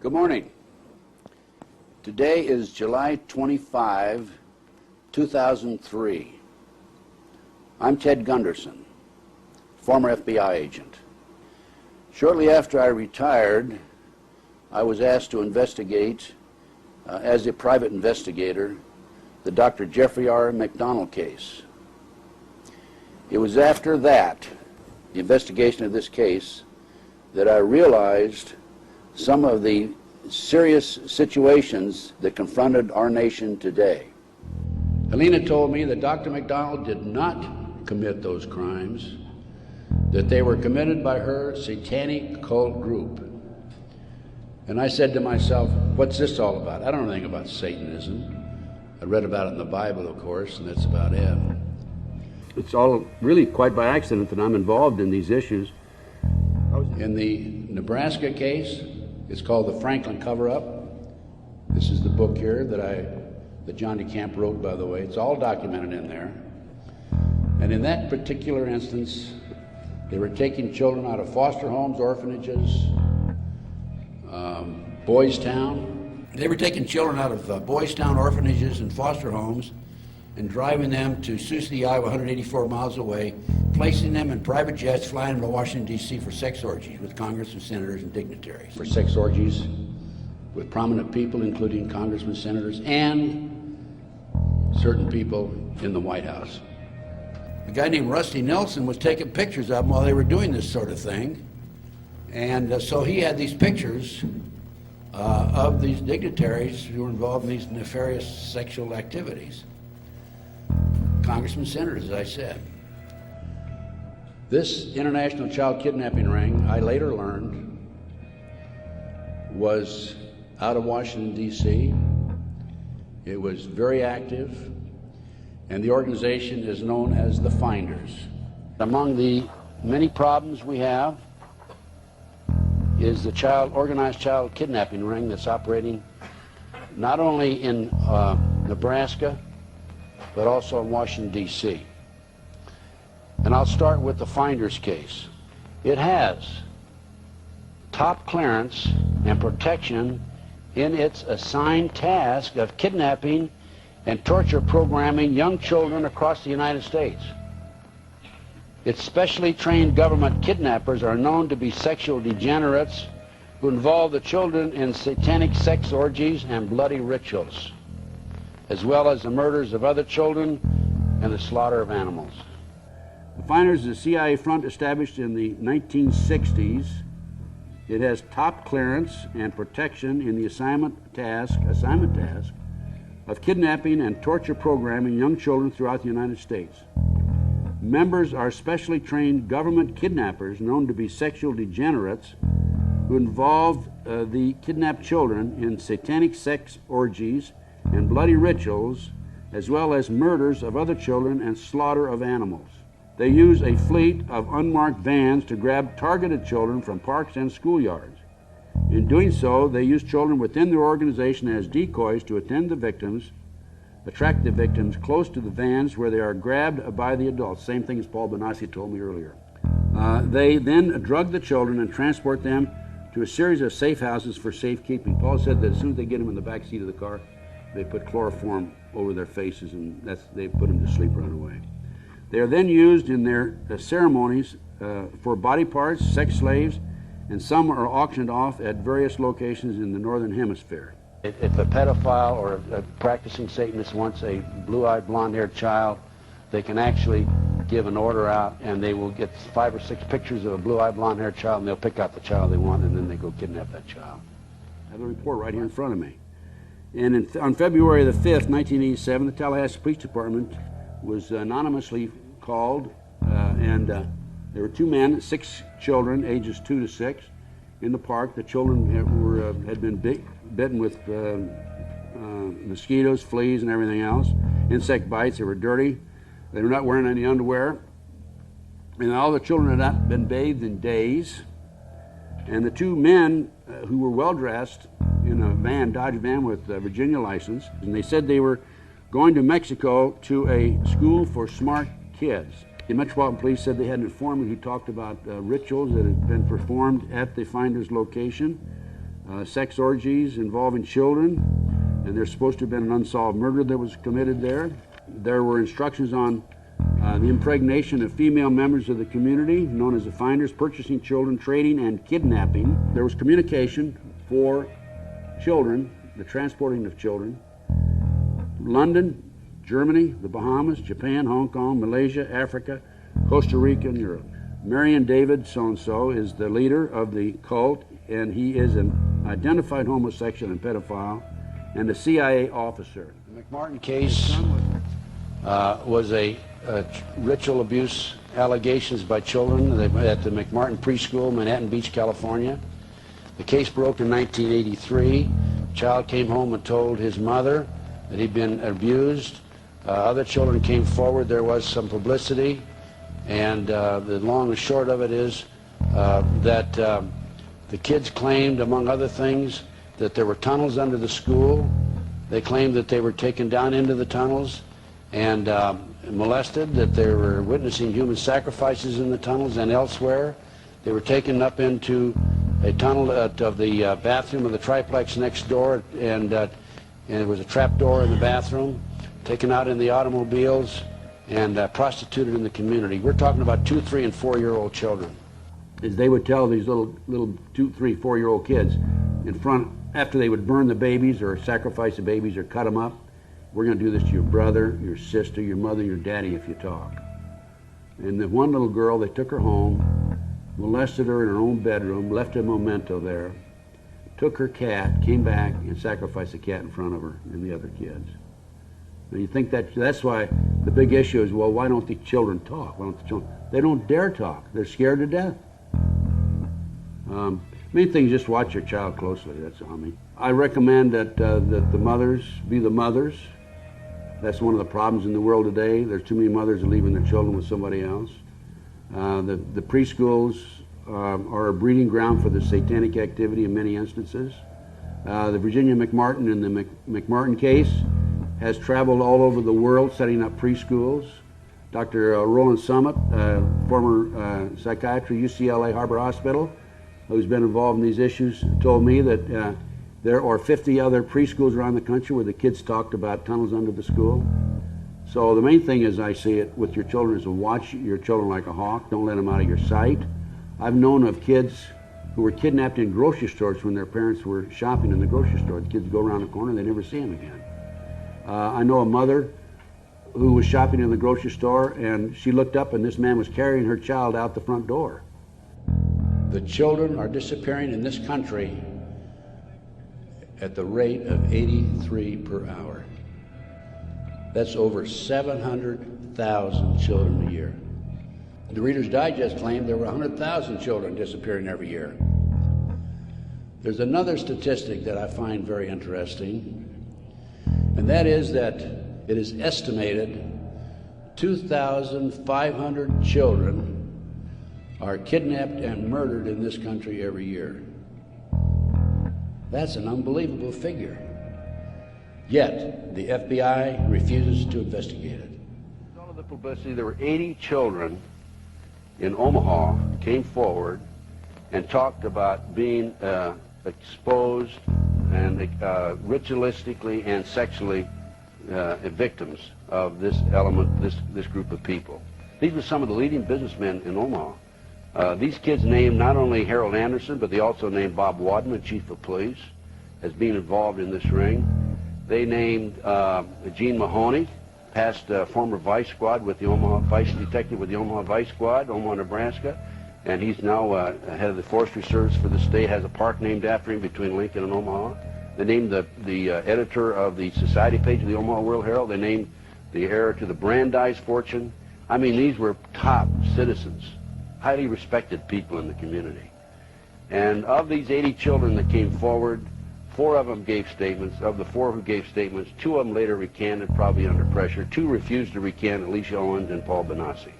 Good morning. Today is July 25, 2003. I'm Ted Gunderson, former FBI agent. Shortly after I retired, I was asked to investigate, as a private investigator, the Dr. Jeffrey R. McDonald case. It was after that, the investigation of this case, that I realized some of the serious situations that confronted our nation today. Helena told me that Dr. McDonald did not commit those crimes, that they were committed by her satanic cult group. And I said to myself, what's this all about? I don't know anything about Satanism. I read about it in the Bible, of course, and that's about it. It's all really quite by accident that I'm involved in these issues. In the Nebraska case, it's called the Franklin Cover-Up. This is the book here that John DeCamp wrote, by the way. It's all documented in there. And in that particular instance, they were taking children out of foster homes, orphanages, Boys Town. They were taking children out of Boys Town, orphanages, and foster homes and driving them to Sioux City, Iowa, 184 miles away, placing them in private jets, flying them to Washington, D.C. for sex orgies with congressmen, senators, and dignitaries. For sex orgies with prominent people, including congressmen, senators, and certain people in the White House. A guy named Rusty Nelson was taking pictures of them while they were doing this sort of thing. And so he had these pictures of these dignitaries who were involved in these nefarious sexual activities. Congressmen, senators, as I said. This international child kidnapping ring, I later learned, was out of Washington, D.C. It was very active, and the organization is known as the Finders. Among the many problems we have is the organized child kidnapping ring that's operating not only in Nebraska, but also in Washington, D.C. And I'll start with the Finders case. It has top clearance and protection in its assigned task of kidnapping and torture programming young children across the United States. Its specially trained government kidnappers are known to be sexual degenerates who involve the children in satanic sex orgies and bloody rituals, as well as the murders of other children and the slaughter of animals. The Finders is a CIA front established in the 1960s. It has top clearance and protection in the assignment task of kidnapping and torture programming young children throughout the United States. Members are specially trained government kidnappers known to be sexual degenerates who involve the kidnapped children in satanic sex orgies and bloody rituals, as well as murders of other children and slaughter of animals. They use a fleet of unmarked vans to grab targeted children from parks and schoolyards. In doing so, they use children within their organization as decoys to attract the victims close to the vans where they are grabbed by the adults. Same thing as Paul Benassi told me earlier. They then drug the children and transport them to a series of safe houses for safekeeping. Paul said that as soon as they get them in the back seat of the car, they put chloroform over their faces and they put them to sleep right away. They are then used in their ceremonies for body parts, sex slaves, and some are auctioned off at various locations in the Northern Hemisphere. If a pedophile or a practicing Satanist wants a blue-eyed, blonde-haired child, they can actually give an order out and they will get 5 or 6 pictures of a blue-eyed, blonde-haired child and they'll pick out the child they want and then they go kidnap that child. I have a report right here in front of me. And on February the 5th, 1987, the Tallahassee Police Department was anonymously called and there were 2 men, 6 children, ages 2 to 6, in the park. The children had been bitten with mosquitoes, fleas, and everything else, insect bites. They were dirty. They were not wearing any underwear. And all the children had not been bathed in days. And the 2 men who were well-dressed in a van, Dodge van with a Virginia license, and they said they were going to Mexico to a school for smart kids. The Metropolitan Police said they had an informant who talked about rituals that had been performed at the Finders location. sex orgies involving children, and there's supposed to have been an unsolved murder that was committed there. There were instructions on the impregnation of female members of the community, known as the Finders, purchasing children, trading, and kidnapping. There was communication for children, the transporting of children. London, Germany, the Bahamas, Japan, Hong Kong, Malaysia, Africa, Costa Rica, and Europe. Marion David so-and-so is the leader of the cult, and he is an identified homosexual and pedophile, and a CIA officer. The McMartin case was a ritual abuse allegations by children at the McMartin Preschool, Manhattan Beach, California. The case broke in 1983. The child came home and told his mother that he'd been abused. Other children came forward. There was some publicity, and the long and short of it is that the kids claimed, among other things, that there were tunnels under the school. They claimed that they were taken down into the tunnels and molested, that they were witnessing human sacrifices in the tunnels and elsewhere. They were taken up into a tunnel of the bathroom of the triplex next door, and there was a trap door in the bathroom, taken out in the automobiles, and prostituted in the community. We're talking about 2-, 3-, and 4-year-old children. As they would tell these little 2-, 3-, 4-year-old kids in front, after they would burn the babies or sacrifice the babies or cut them up, we're going to do this to your brother, your sister, your mother, your daddy if you talk. And the one little girl, they took her home, molested her in her own bedroom, left a memento there, took her cat, came back, and sacrificed the cat in front of her and the other kids. And you think that's why the big issue is, well, why don't the children talk? Why don't the children? They don't dare talk. They're scared to death. Main thing is just watch your child closely. That's all. I recommend that that the mothers be the mothers. That's one of the problems in the world today. There's too many mothers leaving their children with somebody else. The preschools are a breeding ground for the satanic activity in many instances. The Virginia McMartin and the McMartin case has traveled all over the world setting up preschools. Dr. Roland Summit, former psychiatrist, UCLA Harbor Hospital, who's been involved in these issues, told me that there are 50 other preschools around the country where the kids talked about tunnels under the school. So the main thing, as I see it, with your children is to watch your children like a hawk. Don't let them out of your sight. I've known of kids who were kidnapped in grocery stores when their parents were shopping in the grocery store. The kids go around the corner, they never see them again. I know a mother who was shopping in the grocery store, and she looked up and this man was carrying her child out the front door. The children are disappearing in this country at the rate of 83 per hour. That's over 700,000 children a year. The Reader's Digest claimed there were 100,000 children disappearing every year. There's another statistic that I find very interesting, and that is that it is estimated 2,500 children are kidnapped and murdered in this country every year. That's an unbelievable figure. Yet, the FBI refuses to investigate it. With all of the publicity, there were 80 children in Omaha came forward and talked about being exposed and ritualistically and sexually victims of this element, this group of people. These were some of the leading businessmen in Omaha. These kids named not only Harold Anderson, but they also named Bob Wadman, chief of police, as being involved in this ring. They named Gene Mahoney, past former vice squad with the Omaha, vice detective with the Omaha Vice Squad, Omaha, Nebraska, and he's now head of the Forestry Service for the state, has a park named after him between Lincoln and Omaha. They named the editor of the society page of the Omaha World Herald. They named the heir to the Brandeis fortune. I mean, these were top citizens, highly respected people in the community. And of these 80 children that came forward, 4 of them gave statements. Of the 4 who gave statements, 2 of them later recanted, probably under pressure. 2 refused to recant, Alicia Owens and Paul Benassi.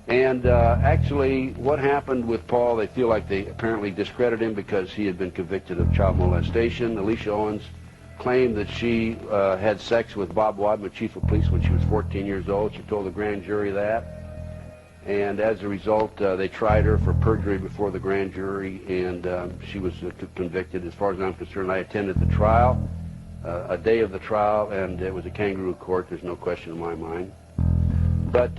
And actually, what happened with Paul, they feel like they apparently discredited him because he had been convicted of child molestation. Alicia Owens claimed that she had sex with Bob Wadman, chief of police, when she was 14 years old. She told the grand jury that. and as a result, they tried her for perjury before the grand jury, and she was convicted. As far as I'm concerned, I attended the trial, a day of the trial, and it was a kangaroo court. There's no question in my mind. But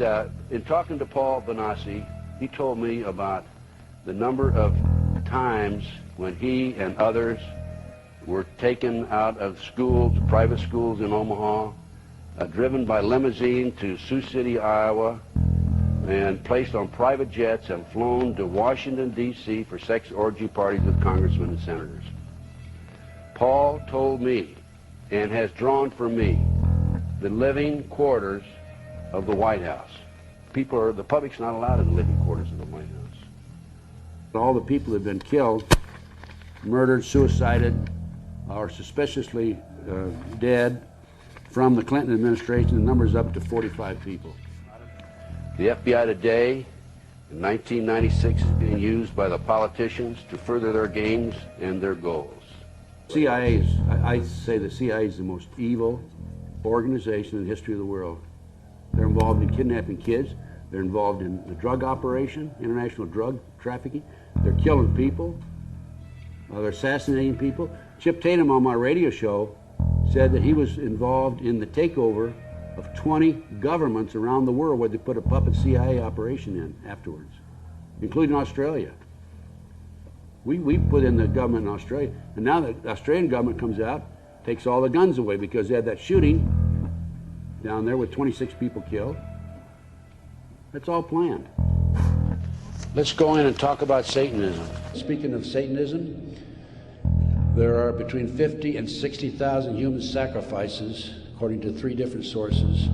in talking to Paul Bonacci, he told me about the number of times when he and others were taken out of schools, private schools in Omaha, driven by limousine to Sioux City, Iowa, and placed on private jets and flown to Washington, D.C. for sex orgy parties with congressmen and senators. Paul told me, and has drawn for me, the living quarters of the White House. The public's not allowed in the living quarters of the White House. All the people have been killed, murdered, suicided, or suspiciously dead from the Clinton administration. The number's up to 45 people. The FBI today, in 1996, is being used by the politicians to further their games and their goals. I say the CIA is the most evil organization in the history of the world. They're involved in kidnapping kids. They're involved in the drug operation, international drug trafficking. They're killing people. They're assassinating people. Chip Tatum on my radio show said that he was involved in the takeover of 20 governments around the world where they put a puppet CIA operation in afterwards, including Australia. We put in the government in Australia, and now the Australian government comes out, takes all the guns away because they had that shooting down there with 26 people killed. That's all planned. Let's go in and talk about Satanism. Speaking of Satanism, there are between 50 and 60,000 human sacrifices, according to 3 different sources,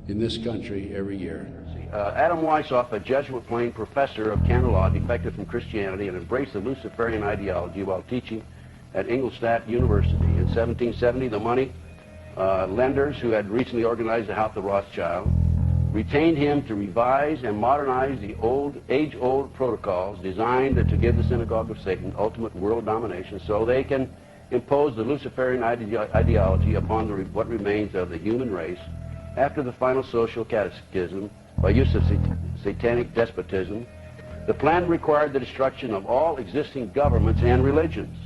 in this country every year. Adam Weishaupt, a Jesuit-trained professor of canon law, defected from Christianity and embraced the Luciferian ideology while teaching at Ingolstadt University. In 1770, the money lenders who had recently organized the House of Rothschild retained him to revise and modernize the age-old protocols designed to give the Synagogue of Satan ultimate world domination so they can impose the Luciferian ideology upon what remains of the human race after the final social cataclysm by use of satanic despotism. The plan required the destruction of all existing governments and religions.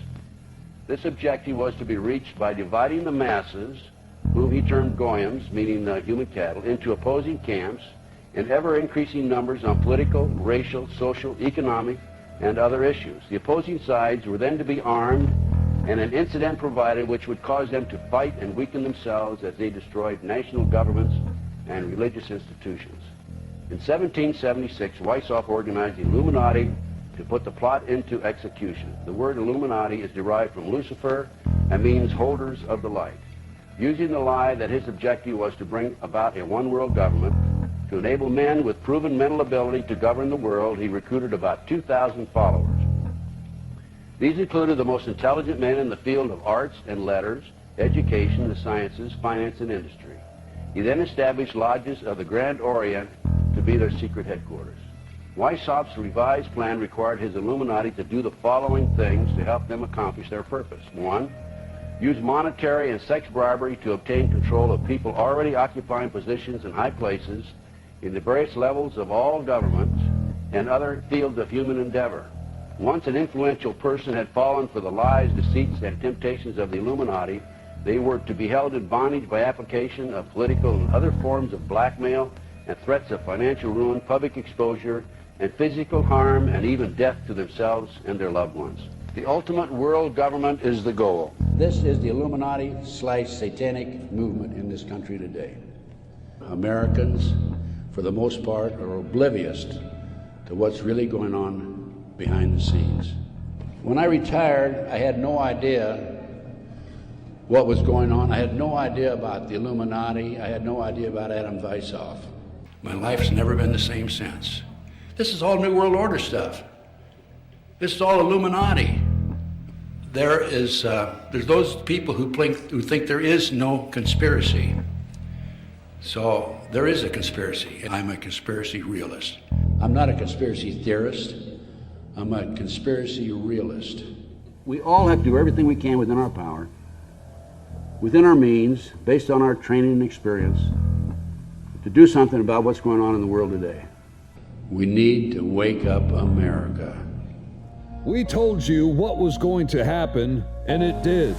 This objective was to be reached by dividing the masses, whom he termed goyim, meaning human cattle, into opposing camps in ever-increasing numbers on political, racial, social, economic, and other issues. The opposing sides were then to be armed, and an incident provided which would cause them to fight and weaken themselves as they destroyed national governments and religious institutions. In 1776, Weishaupt organized the Illuminati to put the plot into execution. The word Illuminati is derived from Lucifer and means holders of the light. Using the lie that his objective was to bring about a one-world government, to enable men with proven mental ability to govern the world, he recruited about 2,000 followers. These included the most intelligent men in the field of arts and letters, education, the sciences, finance, and industry. He then established lodges of the Grand Orient to be their secret headquarters. Weishaupt's revised plan required his Illuminati to do the following things to help them accomplish their purpose. 1. Use monetary and sex bribery to obtain control of people already occupying positions in high places in the various levels of all governments and other fields of human endeavor. Once an influential person had fallen for the lies, deceits, and temptations of the Illuminati, they were to be held in bondage by application of political and other forms of blackmail and threats of financial ruin, public exposure, and physical harm, and even death to themselves and their loved ones. The ultimate world government is the goal. This is the Illuminati/satanic movement in this country today. Americans, for the most part, are oblivious to what's really going on behind the scenes. When I retired, I had no idea what was going on. I had no idea about the Illuminati. I had no idea about Adam Weishaupt. My life's never been the same since. This is all New World Order stuff. This is all Illuminati. There's those people who think there is no conspiracy. So there is a conspiracy. I'm a conspiracy realist. I'm not a conspiracy theorist. I'm a conspiracy realist. We all have to do everything we can within our power, within our means, based on our training and experience, to do something about what's going on in the world today. We need to wake up America. We told you what was going to happen, and it did.